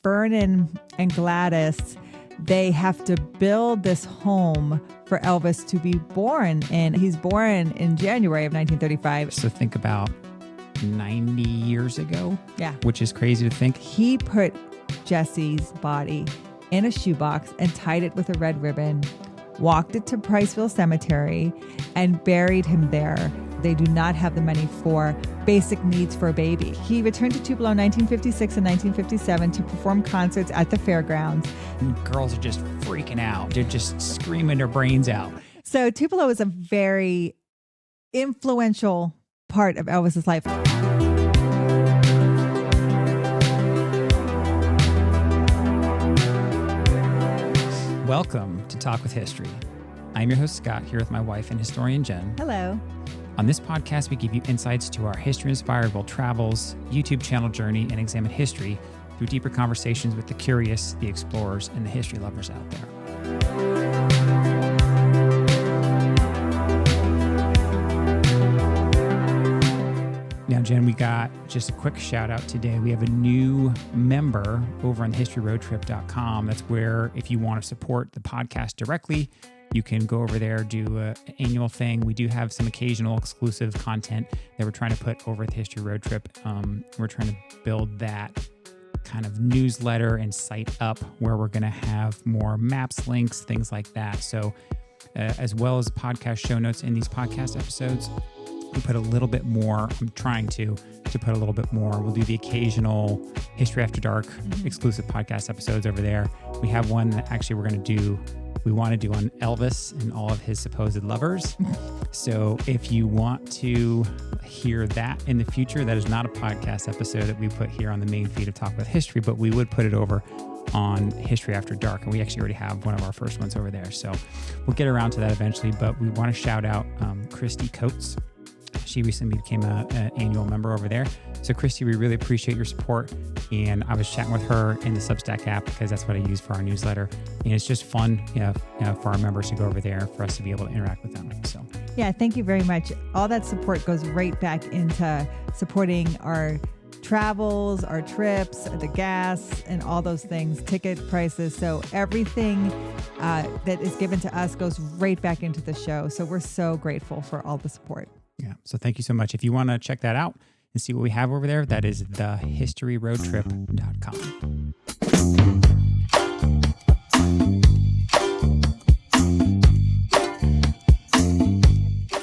Vernon and Gladys, they have to build this home for Elvis to be born in. He's born in January of 1935. So think about 90 years ago. Yeah. Which is crazy to think. He put Jesse's body in a shoebox and tied it with a red ribbon, walked it to Priceville Cemetery, and buried him there. They do not have the money for basic needs for a baby. He returned to Tupelo in 1956 and 1957 to perform concerts at the fairgrounds. And girls are just freaking out. They're just screaming their brains out. So Tupelo is a very influential part of Elvis's life. Welcome to Talk with History. I'm your host, Scott, here with my wife and historian, Jen. Hello. On this podcast, we give you insights to our history-inspired world travels, YouTube channel journey, and examine history through deeper conversations with the curious, the explorers, and the history lovers out there. Now, Jen, we got just a quick shout out today. We have a new member over on historyroadtrip.com. That's where if you want to support the podcast directly, you can go over there, do an annual thing. We do have some occasional exclusive content that we're trying to put over at the History Road Trip. We're trying to build that kind of newsletter and site up where we're going to have more maps, links, things like that. So as well as podcast show notes in these podcast episodes, we put a little bit more. I'm trying to put a little bit more. We'll do the occasional History After Dark exclusive podcast episodes over there. We have one that actually we want to do on Elvis and all of his supposed lovers. So if you want to hear that in the future, that is not a podcast episode that we put here on the main feed of Talk With History, but we would put it over on History After Dark. And we actually already have one of our first ones over there. So we'll get around to that eventually, but we want to shout out Christy Coates. She recently became an annual member over there. So Christy, we really appreciate your support. And I was chatting with her in the Substack app because that's what I use for our newsletter. And it's just fun for our members to go over there for us to be able to interact with them. So yeah, thank you very much. All that support goes right back into supporting our travels, our trips, the gas, and all those things, ticket prices. So everything that is given to us goes right back into the show. So we're so grateful for all the support. Yeah. So thank you so much. If you want to check that out and see what we have over there, that is thehistoryroadtrip.com.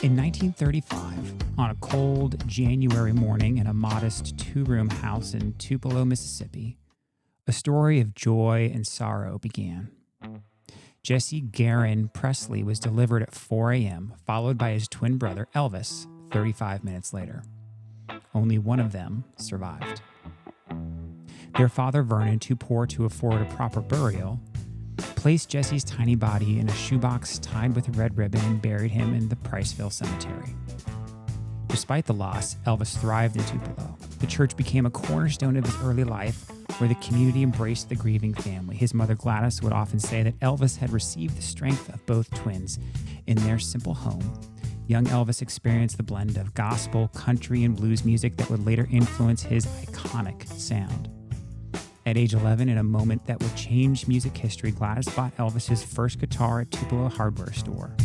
In 1935, on a cold January morning in a modest two-room house in Tupelo, Mississippi, a story of joy and sorrow began. Jesse Garin Presley was delivered at 4 a.m., followed by his twin brother, Elvis, 35 minutes later. Only one of them survived. Their father, Vernon, too poor to afford a proper burial, placed Jesse's tiny body in a shoebox tied with a red ribbon and buried him in the Priceville Cemetery. Despite the loss, Elvis thrived in Tupelo. The church became a cornerstone of his early life, where the community embraced the grieving family. His mother Gladys would often say that Elvis had received the strength of both twins in their simple home. Young Elvis experienced the blend of gospel, country, and blues music that would later influence his iconic sound. At age 11, in a moment that would change music history, Gladys bought Elvis his first guitar at Tupelo hardware store.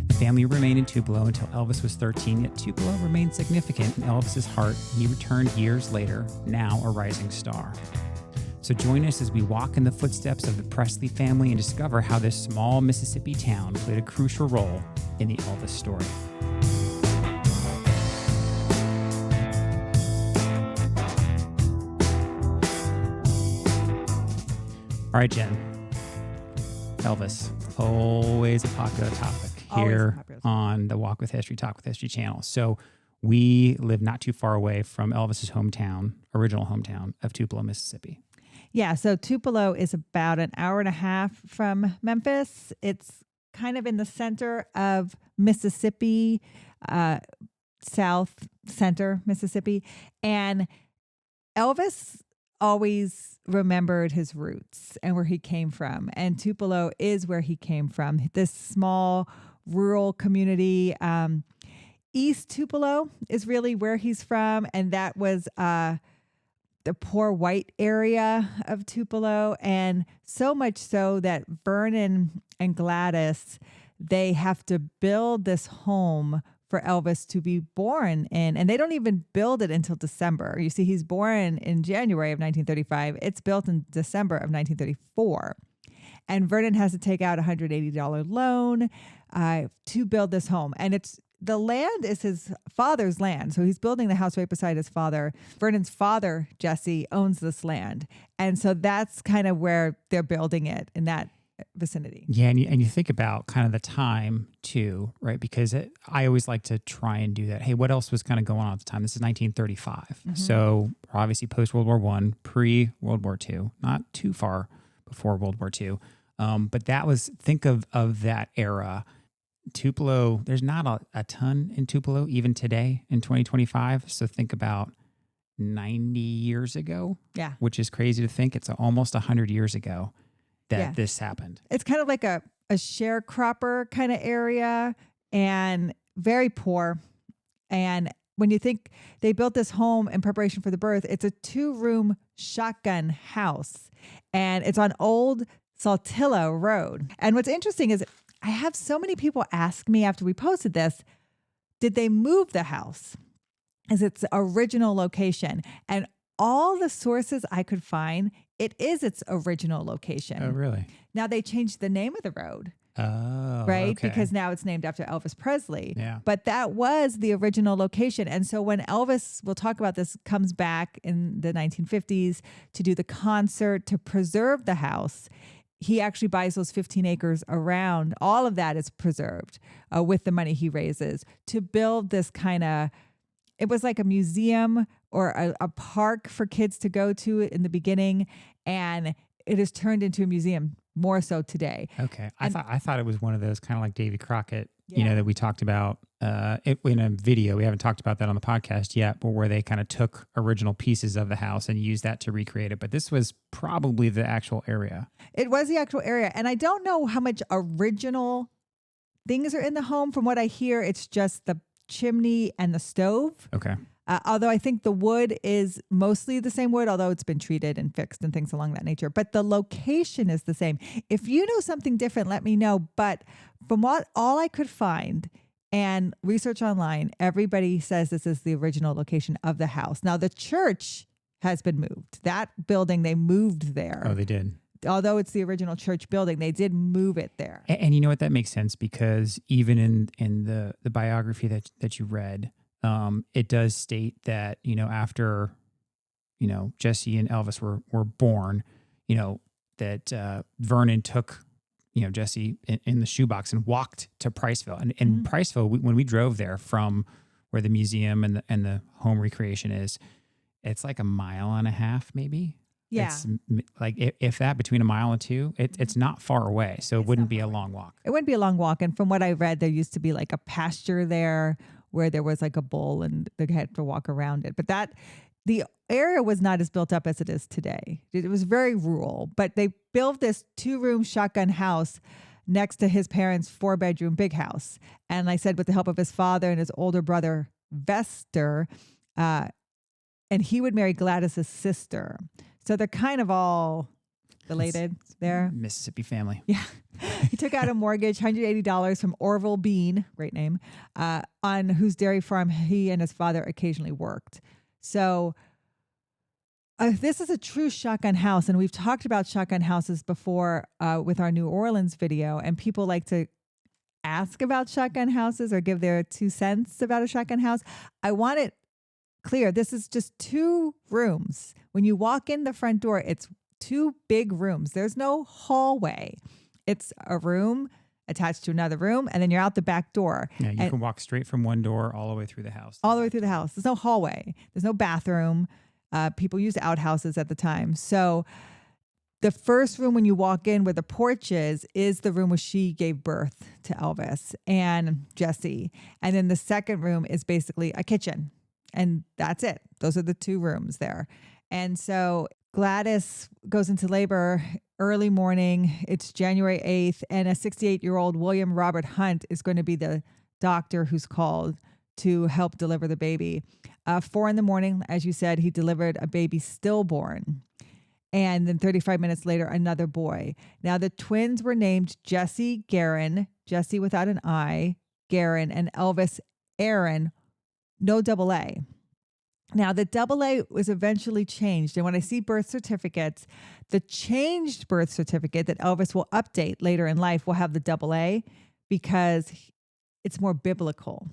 The family remained in Tupelo until Elvis was 13, yet Tupelo remained significant in Elvis's heart. He returned years later, now a rising star. So join us as we walk in the footsteps of the Presley family and discover how this small Mississippi town played a crucial role in the Elvis story. All right, Jen. Elvis, always a popular topic here on the Walk with History, Talk with History channel. So we live not too far away from Elvis's hometown, original hometown of Tupelo, Mississippi. Yeah, so Tupelo is about an hour and a half from Memphis. It's kind of in the center of Mississippi, south center Mississippi. And Elvis always remembered his roots and where he came from. And Tupelo is where he came from, this small rural community. East Tupelo is really where he's from. And that was the poor white area of Tupelo, and so much so that Vernon and Gladys, they have to build this home for Elvis to be born in, and they don't even build it until December. You see, he's born in January of 1935. It's built in December of 1934. And Vernon has to take out a $180 loan to build this home. And the land is his father's land. So he's building the house right beside his father. Vernon's father, Jesse, owns this land. And so that's kind of where they're building it, in that vicinity. Yeah, and you think about kind of the time too, right? Because I always like to try and do that. Hey, what else was kind of going on at the time? This is 1935. Mm-hmm. So obviously post-World War I, pre-World War II, not too far before World War II. But that was, think of that era. Tupelo, there's not a ton in Tupelo even today in 2025. So think about 90 years ago, which is crazy to think. It's almost 100 years ago that this happened. It's kind of like a sharecropper kind of area, and very poor. And when you think they built this home in preparation for the birth, it's a 2-room shotgun house, and it's on Old Saltillo Road. And what's interesting is I have so many people ask me after we posted this, did they move the house as its original location? And all the sources I could find, it is its original location. Oh, really? Now they changed the name of the road. Oh, right? Okay. Because now it's named after Elvis Presley. Yeah. But that was the original location. And so when Elvis, we'll talk about this, comes back in the 1950s to do the concert to preserve the house, he actually buys those 15 acres around. All of that is preserved with the money he raises to build this kind of, it was like a museum or a park for kids to go to in the beginning. And it has turned into a museum more so today. Okay. I thought it was one of those kind of like Davy Crockett, that we talked about in a video. We haven't talked about that on the podcast yet, but where they kind of took original pieces of the house and used that to recreate it. But this was probably the actual area. It was the actual area. And I don't know how much original things are in the home. From what I hear, it's just the chimney and the stove. Okay. Although I think the wood is mostly the same wood, although it's been treated and fixed and things along that nature. But the location is the same. If you know something different, let me know. But from all I could find and research online, everybody says this is the original location of the house. Now, the church has been moved. That building, they moved there. Oh, they did. Although it's the original church building, they did move it there. And you know what? That makes sense because even in the biography that you read, it does state that, after, Jesse and Elvis were born, that Vernon took, Jesse in the shoebox and walked to Priceville. And in Priceville, when we drove there from where the museum and the home recreation is, it's like 1.5 miles, maybe. Yeah. It's like if that, between 1 mile and 2, it's not far away. So it wouldn't be a long walk. It wouldn't be a long walk. And from what I read, there used to be like a pasture there where there was like a bull and they had to walk around it. But the area was not as built up as it is today. It was very rural, but they built this 2-room shotgun house next to his parents' 4-bedroom big house. And like I said, with the help of his father and his older brother, Vester, and he would marry Gladys's sister. So they're kind of all related there. Mississippi family. Yeah. He took out a mortgage, $180 from Orville Bean, great name, on whose dairy farm he and his father occasionally worked. So this is a true shotgun house. And we've talked about shotgun houses before with our New Orleans video. And people like to ask about shotgun houses or give their 2 cents about a shotgun house. I want it clear. This is just 2 rooms. When you walk in the front door, it's 2 big rooms. There's no hallway. It's a room attached to another room, and then you're out the back door. Yeah, you can walk straight from one door all the way through the house. All the way through the house. There's no hallway. There's no bathroom. People used outhouses at the time. So the first room when you walk in where the porch is the room where she gave birth to Elvis and Jesse. And then the second room is basically a kitchen. And that's it. Those are the 2 rooms there. And so Gladys goes into labor early morning. It's January 8th. And a 68-year-old William Robert Hunt is going to be the doctor who's called to help deliver the baby. 4 a.m, as you said, he delivered a baby stillborn. And then 35 minutes later, another boy. Now, the twins were named Jesse Garin, Jesse without an I, Garin, and Elvis Aaron, no double A. Now, the double A was eventually changed. And when I see birth certificates, the changed birth certificate that Elvis will update later in life will have the double A because it's more biblical.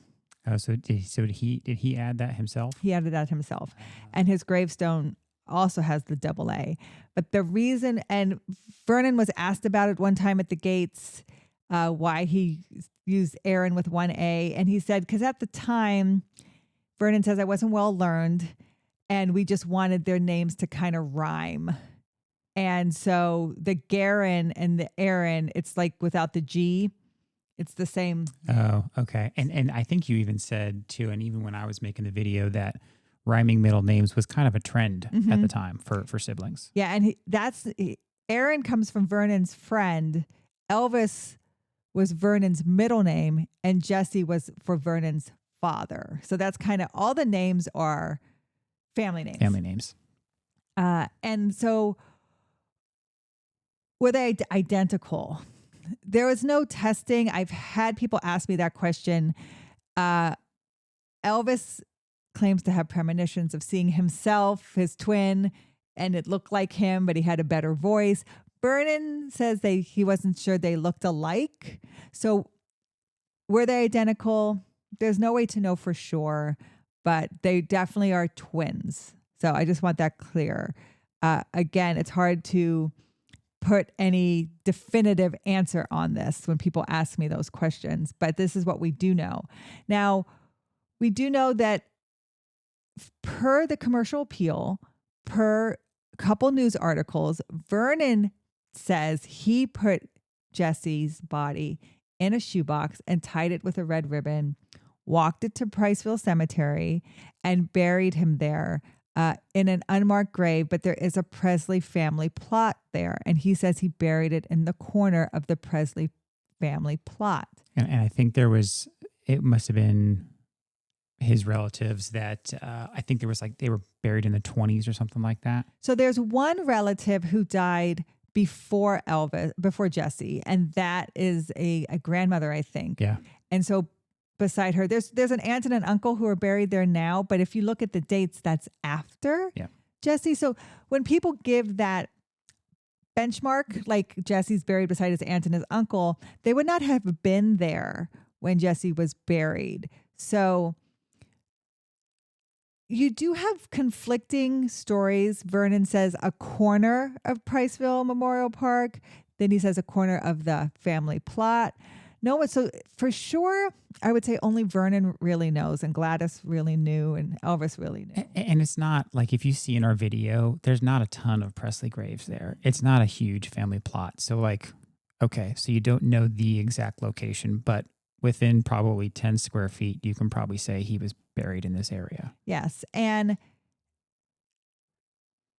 Oh, so did he add that himself? He added that himself. And his gravestone also has the double A. But the reason, and Vernon was asked about it one time at the gates, why he used Aaron with one A. And he said, because at the time, Vernon says, I wasn't well learned and we just wanted their names to kind of rhyme. And so the Garin and the Aaron, it's like without the G, it's the same. Oh, okay. And I think you even said too, and even when I was making the video, that rhyming middle names was kind of a trend at the time for siblings. Yeah, and Aaron comes from Vernon's friend. Elvis was Vernon's middle name, and Jesse was for Vernon's father. So that's kind of all the names are family names. Family names. And so were they identical? There was no testing. I've had people ask me that question. Elvis claims to have premonitions of seeing himself, his twin, and it looked like him, but he had a better voice. Vernon says he wasn't sure they looked alike. So were they identical? There's no way to know for sure, but they definitely are twins. So I just want that clear. Again, it's hard to put any definitive answer on this when people ask me those questions, but this is what we do know. Now, we do know that per the commercial appeal, per couple news articles, Vernon says he put Jesse's body in a shoebox and tied it with a red ribbon, walked it to Priceville Cemetery, and buried him there in an unmarked grave. But there is a Presley family plot there, and he says he buried it in the corner of the Presley family plot. And I think it must have been his relatives that I think there was they were buried in the 20s or something like that. So there's one relative who died before Jesse, and that is a grandmother, I think. Yeah. And so beside her, there's an aunt and an uncle who are buried there now, but if you look at the dates, that's after Jesse. So when people give that benchmark, like Jesse's buried beside his aunt and his uncle, they would not have been there when Jesse was buried. So you do have conflicting stories. Vernon says a corner of Priceville Memorial Park. Then he says a corner of the family plot. No, so for sure, I would say only Vernon really knows, and Gladys really knew, and Elvis really knew. And it's not like, if you see in our video, there's not a ton of Presley graves there. It's not a huge family plot. So okay, so you don't know the exact location, but within probably 10 square feet, you can probably say he was buried in this area. Yes. And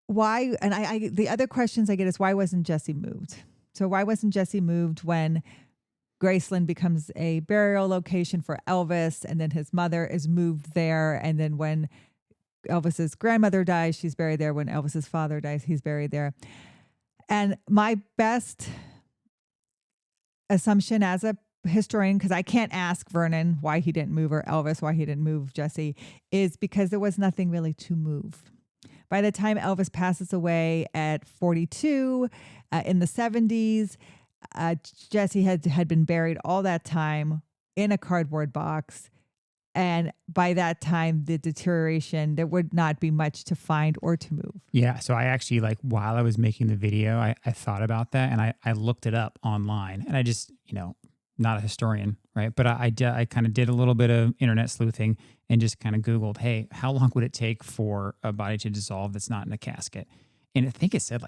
why, and I the other questions I get is, why wasn't Jesse moved? So why wasn't Jesse moved when Graceland becomes a burial location for Elvis, and then his mother is moved there, and then when Elvis's grandmother dies, she's buried there. When Elvis's father dies, he's buried there. And my best assumption as a historian, because I can't ask Vernon why he didn't move, or Elvis why he didn't move Jesse, is because there was nothing really to move. By the time Elvis passes away at 42 in the 70s, Jesse had been buried all that time in a cardboard box. And by that time, the deterioration, there would not be much to find or to move. Yeah. So I actually, while I was making the video, I thought about that, and I looked it up online, and I just, not a historian, right? But I kind of did a little bit of internet sleuthing and just kind of Googled, hey, how long would it take for a body to dissolve that's not in a casket? And I think it said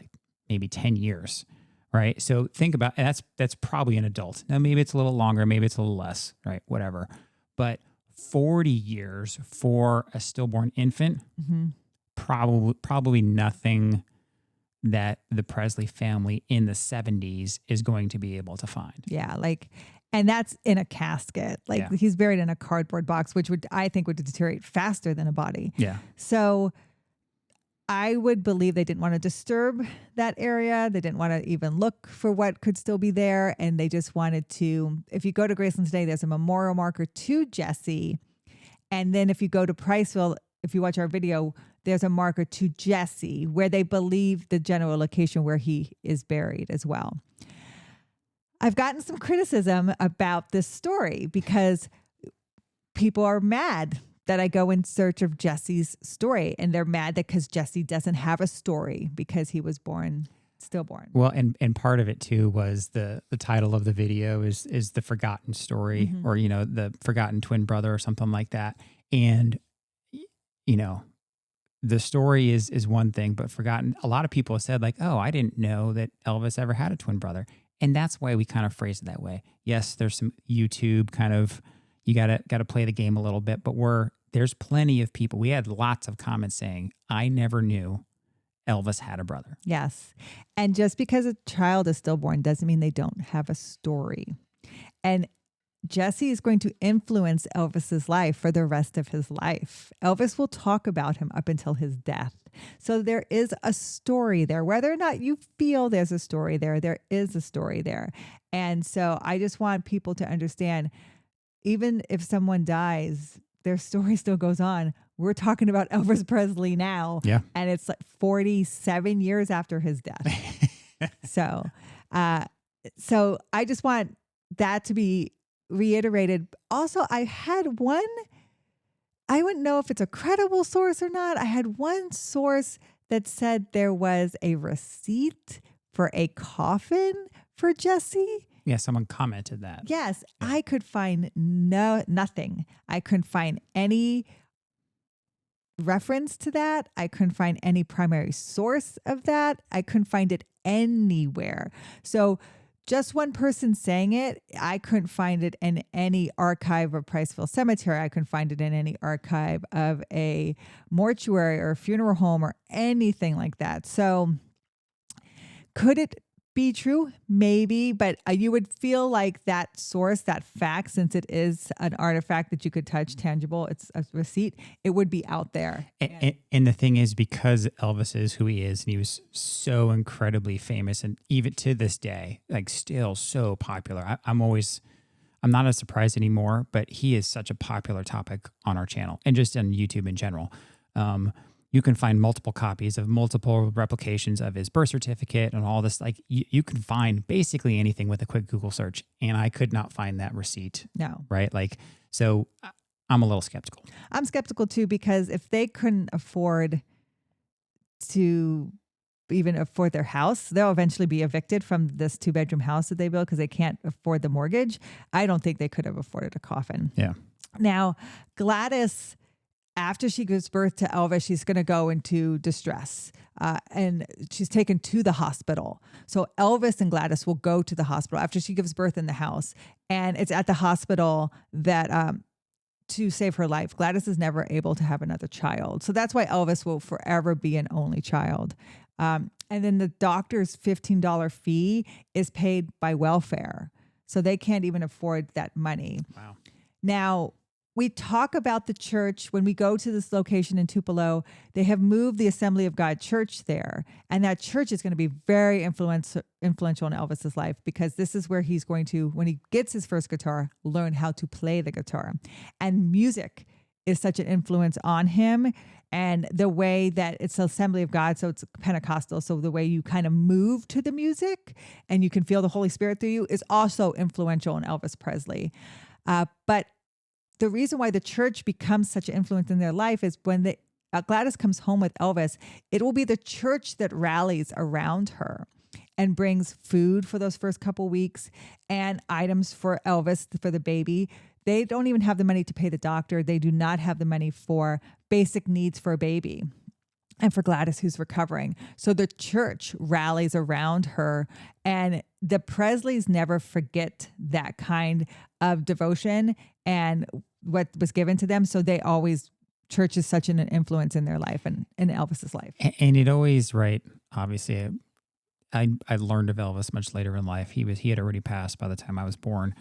maybe 10 years, right? So think about, that's probably an adult. Now, maybe it's a little longer, maybe it's a little less, right? Whatever. But 40 years for a stillborn infant, probably nothing that the Presley family in the 70s is going to be able to find. Yeah, And that's in a casket. Like he's buried in a cardboard box, which I think would deteriorate faster than a body. Yeah. So I would believe they didn't want to disturb that area. They didn't want to even look for what could still be there. And they just wanted to, if you go to Graceland today, there's a memorial marker to Jesse. And then if you go to Priceville, if you watch our video, there's a marker to Jesse where they believe the general location where he is buried as well. I've gotten some criticism about this story because people are mad that I go in search of Jesse's story. And they're mad that because Jesse doesn't have a story because he was stillborn. Well, and part of it too was the title of the video is the forgotten story, or, the forgotten twin brother or something like that. And, the story is one thing, but forgotten. A lot of people have said like, oh, I didn't know that Elvis ever had a twin brother. And that's why we kind of phrase it that way. Yes, there's some YouTube kind of, you gotta play the game a little bit, but there's plenty of people. We had lots of comments saying, I never knew Elvis had a brother. Yes. And just because a child is stillborn doesn't mean they don't have a story. And Jesse is going to influence Elvis's life for the rest of his life. Elvis will talk about him up until his death. So there is a story there. Whether or not you feel there's a story there, there is a story there. And so I just want people to understand, even if someone dies, their story still goes on. We're talking about Elvis Presley now. Yeah. And it's like 47 years after his death. So I just want that to be reiterated. Also, I wouldn't know if it's a credible source or not. I had one source that said there was a receipt for a coffin for Jesse. Yeah, someone commented that. Yes, yeah. I could find nothing. I couldn't find any reference to that. I couldn't find any primary source of that. I couldn't find it anywhere. So just one person saying it, I couldn't find it in any archive of Priceville Cemetery. I couldn't find it in any archive of a mortuary or a funeral home or anything like that. So could it be true? Maybe, but you would feel like that source, that fact, since it is an artifact that you could touch, tangible, it's a receipt, it would be out there. And the thing is, because Elvis is who he is, and he was so incredibly famous, and even to this day, like still so popular. I'm not as surprised anymore, but he is such a popular topic on our channel and just on YouTube in general. You can find multiple copies of multiple replications of his birth certificate and all this. Like you can find basically anything with a quick Google search. And I could not find that receipt. No. Right? Like, so I'm a little skeptical. I'm skeptical too, because if they couldn't afford to even afford their house, they'll eventually be evicted from this 2-bedroom house that they built because they can't afford the mortgage. I don't think they could have afforded a coffin. Yeah. Now, Gladys, after she gives birth to Elvis, she's going to go into distress and she's taken to the hospital. So Elvis and Gladys will go to the hospital after she gives birth in the house. And it's at the hospital that to save her life. Gladys is never able to have another child. So that's why Elvis will forever be an only child. And then the doctor's $15 fee is paid by welfare. So they can't even afford that money. Wow. Now, we talk about the church. When we go to this location in Tupelo, they have moved the Assembly of God Church there. And that church is going to be very influential in Elvis's life, because this is where he's going to, when he gets his first guitar, learn how to play the guitar. And music is such an influence on him. And the way that it's Assembly of God, so it's Pentecostal, so the way you kind of move to the music and you can feel the Holy Spirit through you is also influential in Elvis Presley. But the reason why the church becomes such an influence in their life is when Gladys comes home with Elvis, it will be the church that rallies around her and brings food for those first couple weeks and items for Elvis, for the baby. They don't even have the money to pay the doctor. They do not have the money for basic needs for a baby and for Gladys, who's recovering. So the church rallies around her, and the Presleys never forget that kind of devotion and what was given to them. So they always, church is such an influence in their life and in Elvis's life. And it always, right, obviously, I learned of Elvis much later in life. He had already passed by the time I was born.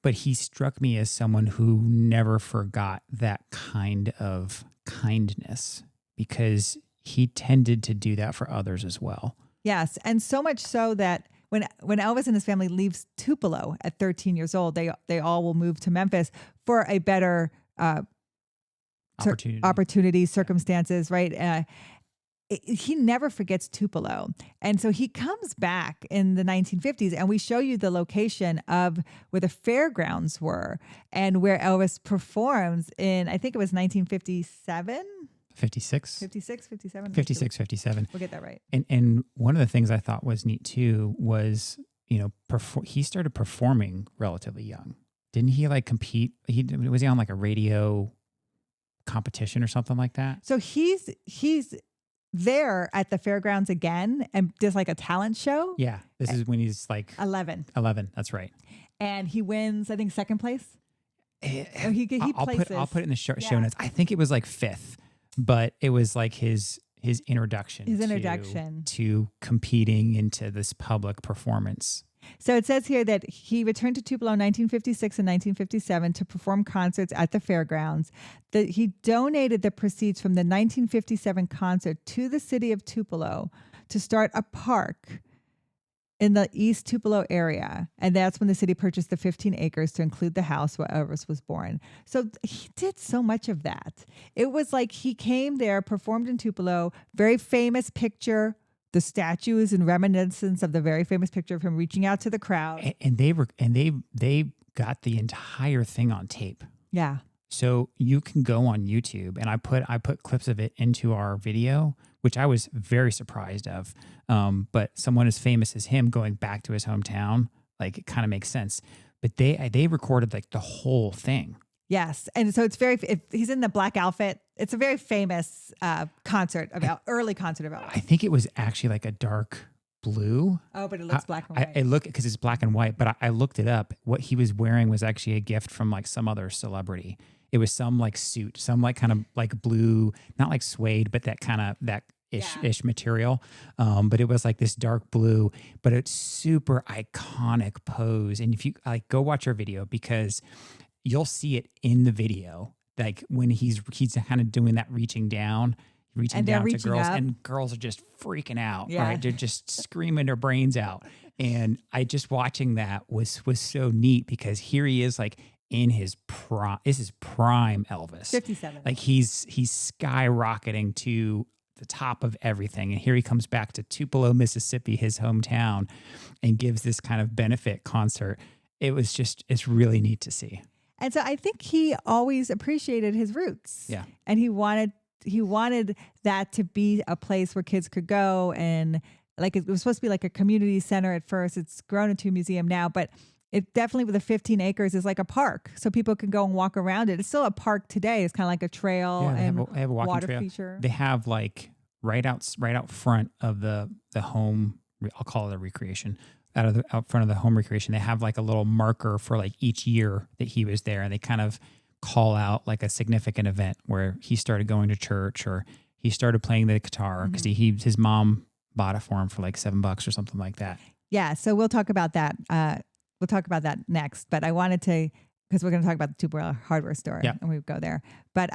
but he struck me as someone who never forgot that kind of kindness because he tended to do that for others as well. Yes. And so much so that when Elvis and his family leaves Tupelo at 13 years old, they all will move to Memphis for a better opportunity, circumstances, right? He never forgets Tupelo. And so he comes back in the 1950s and we show you the location of where the fairgrounds were and where Elvis performs in, I think it was 1957. 56? 56, 57? 56, 57. We'll get that right. And one of the things I thought was neat too was, he started performing relatively young. Didn't he like compete? Was he on like a radio competition or something like that? So he's there at the fairgrounds again and does like a talent show. Yeah. This is when he's like 11. That's right. And he wins, I think, second place. I'll put it in the show notes. I think it was like fifth. But it was like his introduction. To competing into this public performance. So it says here that he returned to Tupelo in 1956 and 1957 to perform concerts at the fairgrounds. That he donated the proceeds from the 1957 concert to the city of Tupelo to start a park in the East Tupelo area. And that's when the city purchased the 15 acres to include the house where Elvis was born. So he did so much of that. It was like he came there, performed in Tupelo, very famous picture. The statue is in reminiscence of the very famous picture of him reaching out to the crowd. And they got the entire thing on tape. Yeah. So you can go on YouTube, and I put clips of it into our video, which I was very surprised of. But someone as famous as him going back to his hometown, like it kind of makes sense. But they recorded like the whole thing. Yes, and so he's in the black outfit. It's a very famous early concert of Elvis. I think it was actually like a dark blue. Oh, but it looks black and white. I look because it's black and white, but I looked it up. What he was wearing was actually a gift from like some other celebrity. It was some like suit, some like kind of like blue, not like suede, but that kind of that ish material. But it was like this dark blue, but it's super iconic pose. And if you like go watch our video, because you'll see it in the video, like when he's kind of doing that reaching down to girls, and girls are just freaking out. Yeah. Right? They're just screaming their brains out. And I just watching that was so neat because here he is like in his prime. This is prime Elvis. 57. Like he's skyrocketing to the top of everything. And here he comes back to Tupelo, Mississippi, his hometown, and gives this kind of benefit concert. It's really neat to see. And so I think he always appreciated his roots. Yeah. And he wanted that to be a place where kids could go, and like it was supposed to be like a community center at first. It's grown into a museum now, but it definitely with the 15 acres is like a park, so people can go and walk around it. It's still a park today. It's kind of like a trail and they have a walking water trail. feature. They have like right out front of the home. I'll call it a recreation. Out front of the home recreation, they have like a little marker for like each year that he was there, and they kind of call out like a significant event where he started going to church or he started playing the guitar because his mom bought it for him for like $7 or something like that. Yeah, so we'll talk about that. We'll talk about that next. But I wanted to, because we're going to talk about the Tupelo hardware store, and we go there. But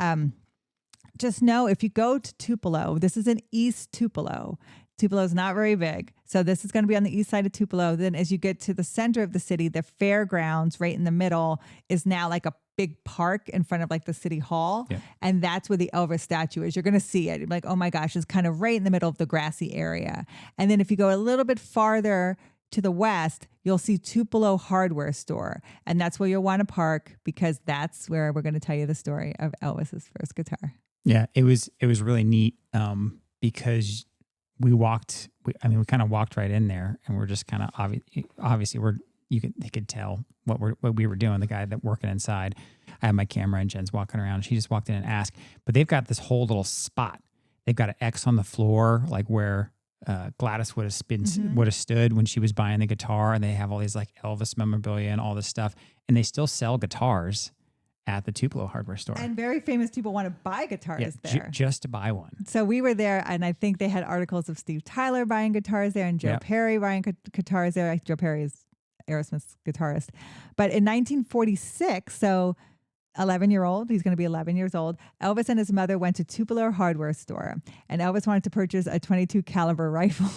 just know if you go to Tupelo, this is in East Tupelo. Tupelo is not very big. So this is going to be on the east side of Tupelo. Then as you get to the center of the city, the fairgrounds right in the middle is now like a big park in front of like the city hall. Yeah. And that's where the Elvis statue is. You're going to see it. You're like, oh my gosh, it's kind of right in the middle of the grassy area. And then if you go a little bit farther to the west, you'll see Tupelo hardware store. And that's where you'll want to park, because that's where we're going to tell you the story of Elvis's first guitar. Yeah, it was really neat because we kind of walked right in there, and we're just kind of obviously they could tell what we were doing. The guy that working inside, I had my camera and Jen's walking around. And she just walked in and asked, but they've got this whole little spot. They've got an X on the floor, like where Gladys would have stood when she was buying the guitar, and they have all these like Elvis memorabilia and all this stuff, and they still sell guitars at the Tupelo hardware store. And very famous people want to buy guitars there. Just to buy one. So we were there, and I think they had articles of Steve Tyler buying guitars there and Joe Perry buying guitars there. Joe Perry is Aerosmith's guitarist. But in 1946, so 11-year-old, he's going to be 11 years old, Elvis and his mother went to Tupelo hardware store, and Elvis wanted to purchase a .22 caliber rifle.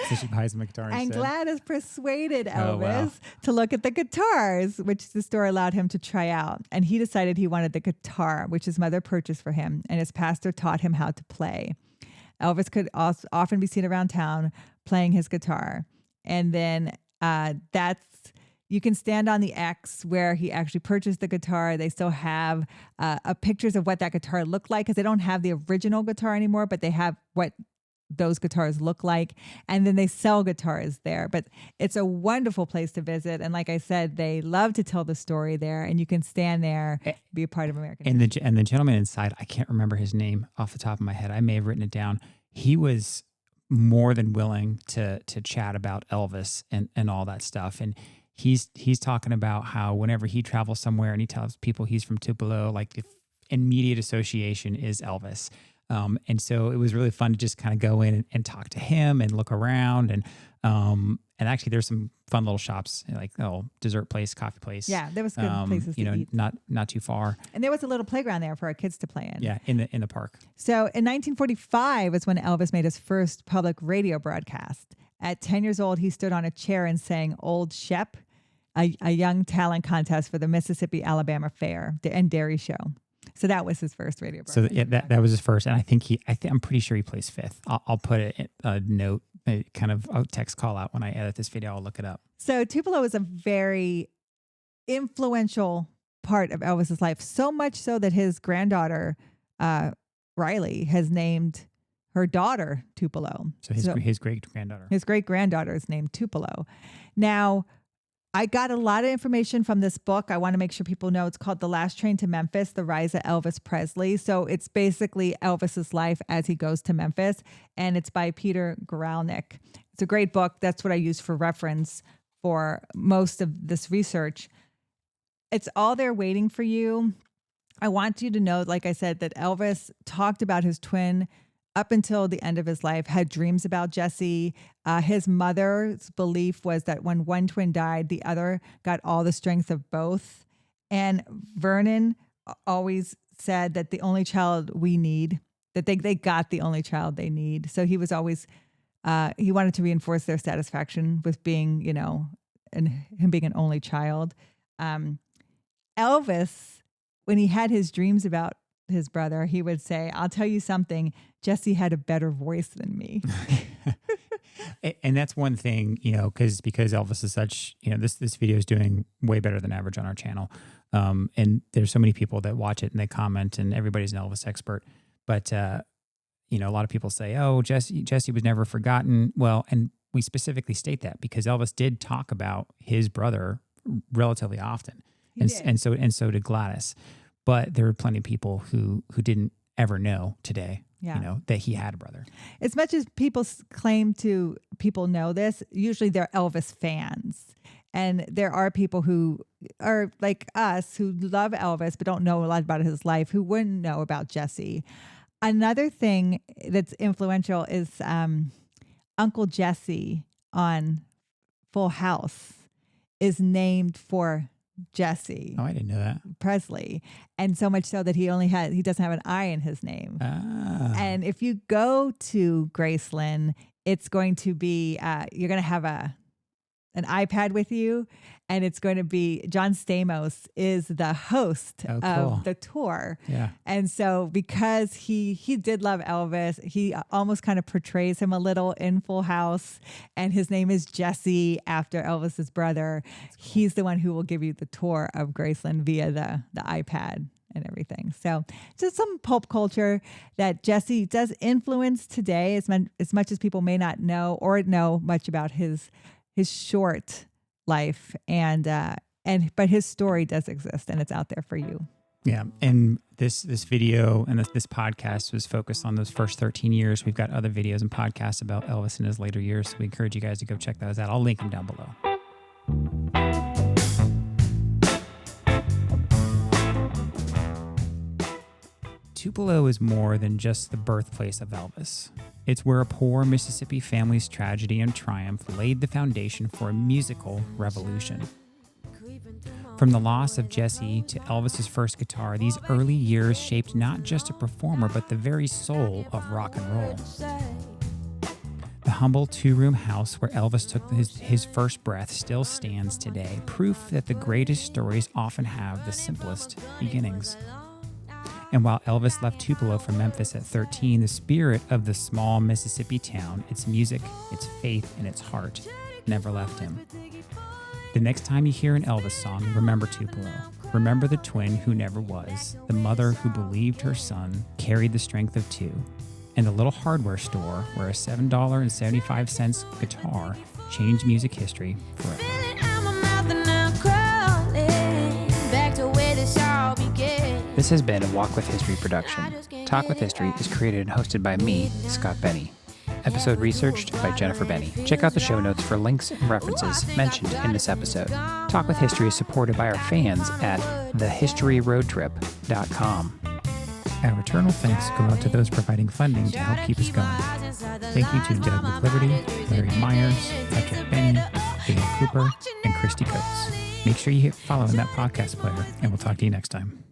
So she buys him a guitar And instead. Gladys persuaded Elvis wow. to look at the guitars, which the store allowed him to try out. And he decided he wanted the guitar, which his mother purchased for him, and his pastor taught him how to play. Elvis could also often be seen around town playing his guitar. And then you can stand on the X where he actually purchased the guitar. They still have pictures of what that guitar looked like, because they don't have the original guitar anymore, but they have what those guitars look like. And then they sell guitars there. But it's a wonderful place to visit. And like I said, they love to tell the story there, and you can stand there, be a part of American history. And the gentleman inside, I can't remember his name off the top of my head. I may have written it down. He was more than willing to chat about Elvis and all that stuff. And he's talking about how whenever he travels somewhere and he tells people he's from Tupelo, like the immediate association is Elvis. And so it was really fun to just kind of go in and talk to him and look around. And actually there's some fun little shops, like dessert place, coffee place. Yeah, there was good places to eat. Not too far. And there was a little playground there for our kids to play in. Yeah, in the park. So in 1945 was when Elvis made his first public radio broadcast. At 10 years old, he stood on a chair and sang Old Shep, a young talent contest for the Mississippi-Alabama Fair and Dairy Show. So that was his first radio broadcast. So that was his first, and I'm pretty sure he plays fifth. I'll put a note, a text call out when I edit this video. I'll look it up. So Tupelo is a very influential part of Elvis's life, so much so that his granddaughter Riley has named her daughter Tupelo. So his great granddaughter. His great granddaughter is named Tupelo. Now, I got a lot of information from this book. I want to make sure people know it's called The Last Train to Memphis, The Rise of Elvis Presley. So it's basically Elvis's life as he goes to Memphis, and it's by Peter Guralnick. It's a great book. That's what I use for reference for most of this research. It's all there waiting for you. I want you to know, like I said, that Elvis talked about his twin up until the end of his life, had dreams about Jesse. His mother's belief was that when one twin died, the other got all the strength of both. And Vernon always said that the only child we need, that they got the only child they need. So he was always, he wanted to reinforce their satisfaction with being, and him being an only child. Elvis, when he had his dreams about his brother, he would say, I'll tell you something, Jesse had a better voice than me. And that's one thing, because Elvis is such, this video is doing way better than average on our channel. And there's so many people that watch it and they comment, and everybody's an Elvis expert. But, a lot of people say, oh, Jesse was never forgotten. Well, and we specifically state that because Elvis did talk about his brother relatively often. And so did Gladys. But there are plenty of people who didn't ever know today, that he had a brother. As much as people know this, usually they're Elvis fans. And there are people who are like us who love Elvis but don't know a lot about his life, who wouldn't know about Jesse. Another thing that's influential is Uncle Jesse on Full House is named for Jesse. Oh, I didn't know that. Presley. And so much so that he doesn't have an I in his name. Ah. And if you go to Graceland, it's going to be, you're going to have an iPad with you, and it's going to be, John Stamos is the host of the tour. Yeah. And so because he did love Elvis, he almost kind of portrays him a little in Full House, and his name is Jesse after Elvis's brother. Cool. He's the one who will give you the tour of Graceland via the iPad and everything. So just some pulp culture that Jesse does influence today, as much as people may not know or know much about his short life, but his story does exist, and it's out there for you. Yeah, and this video and this podcast was focused on those first 13 years. We've got other videos and podcasts about Elvis in his later years, so we encourage you guys to go check those out. I'll link them down below. Tupelo is more than just the birthplace of Elvis. It's where a poor Mississippi family's tragedy and triumph laid the foundation for a musical revolution. From the loss of Jesse to Elvis's first guitar, these early years shaped not just a performer, but the very soul of rock and roll. The humble two-room house where Elvis took his first breath still stands today, proof that the greatest stories often have the simplest beginnings. And while Elvis left Tupelo for Memphis at 13, the spirit of the small Mississippi town, its music, its faith, and its heart never left him. The next time you hear an Elvis song, remember Tupelo. Remember the twin who never was, the mother who believed her son carried the strength of two, and the little hardware store where a $7.75 guitar changed music history forever. This has been a Walk with History production. Talk with History is created and hosted by me, Scott Benny. Episode researched by Jennifer Benny. Check out the show notes for links and references mentioned in this episode. Talk with History is supported by our fans at thehistoryroadtrip.com. Our eternal thanks go out to those providing funding to help keep us going. Thank you to Doug McLiberty, Larry Myers, Patrick Benny, Dale Cooper, and Christy Coates. Make sure you hit follow in that podcast player, and we'll talk to you next time.